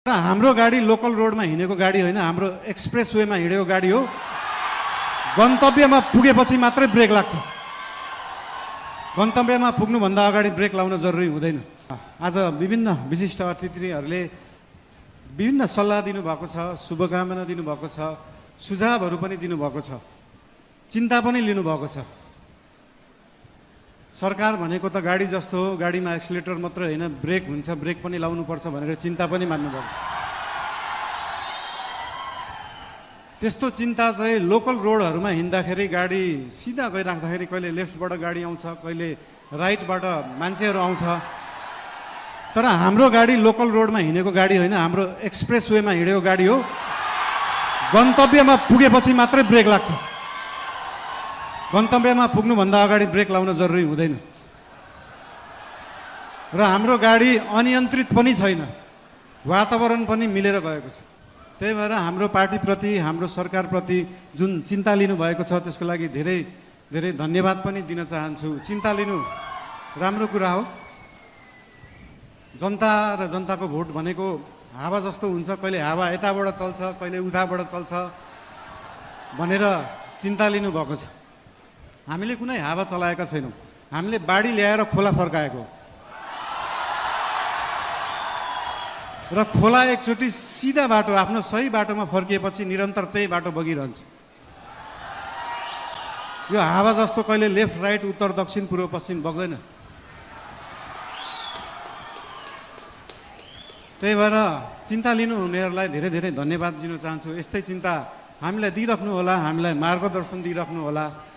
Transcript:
र हाम्रो गाडी लोकल रोडमा हिँडेको गाडी होइन, हाम्रो एक्सप्रेस वेमा हिँडेको गाडी हो। गन्तव्यमा पुगेपछि मात्रै ब्रेक लाग्छ। गन्तव्यमा पुग्नुभन्दा अगाडि ब्रेक लाउन जरुरी हुँदैन। आज विभिन्न विशिष्ट अतिथिहरूले विभिन्न सल्लाह दिनुभएको छ, शुभकामना दिनुभएको छ, सुझावहरू पनि दिनुभएको छ, चिन्ता पनि लिनुभएको छ। सरकार भनेको त गाडी जस्तो हो, गाडीमा एक्सिलेटर मात्र होइन, ब्रेक हुन्छ, ब्रेक पनि लाउनुपर्छ भनेर चिन्ता पनि मान्नुभएको छ। त्यस्तो चिन्ता चाहिँ लोकल रोडहरूमा हिँड्दाखेरि गाडी सिधा गइराख्दाखेरि कहिले लेफ्टबाट गाडी आउँछ, कहिले राइटबाट मान्छेहरू आउँछ। तर हाम्रो गाडी लोकल रोडमा हिँडेको गाडी होइन, हाम्रो एक्सप्रेस वेमा हिँडेको गाडी हो। गन्तव्यमा पुगेपछि मात्रै ब्रेक लाग्छ। गन्तव्यमा पुग्नुभन्दा अगाडि ब्रेक लाउन जरुरी हुँदैन। र हाम्रो गाडी अनियन्त्रित पनि छैन, वातावरण पनि मिलेर गएको छ। त्यही भएर हाम्रो पार्टीप्रति, हाम्रो सरकारप्रति जुन चिन्ता लिनुभएको छ त्यसको लागि धेरै धेरै धन्यवाद पनि दिन चाहन्छु। चिन्ता लिनु राम्रो कुरा हो। जनता र जनताको भोट भनेको हावा जस्तो हुन्छ, कहिले हावा यताबाट चल्छ, कहिले उताबाट चल्छ भनेर चिन्ता लिनुभएको छ। हामीले कुनै हावा चलाएका छैनौँ, हामीले बाढी ल्याएर खोला फर्काएको र खोला एकचोटि सिधा बाटो, आफ्नो सही बाटोमा फर्किएपछि निरन्तर त्यही बाटो बगिरहन्छ। यो हावा जस्तो कहिले लेफ्ट राइट उत्तर दक्षिण पूर्व पश्चिम बग्दैन। त्यही भएर चिन्ता लिनुहुनेहरूलाई धेरै धेरै धन्यवाद दिन चाहन्छु। यस्तै चिन्ता हामीलाई दिइराख्नु होला, हामीलाई मार्गदर्शन दिइराख्नु होला।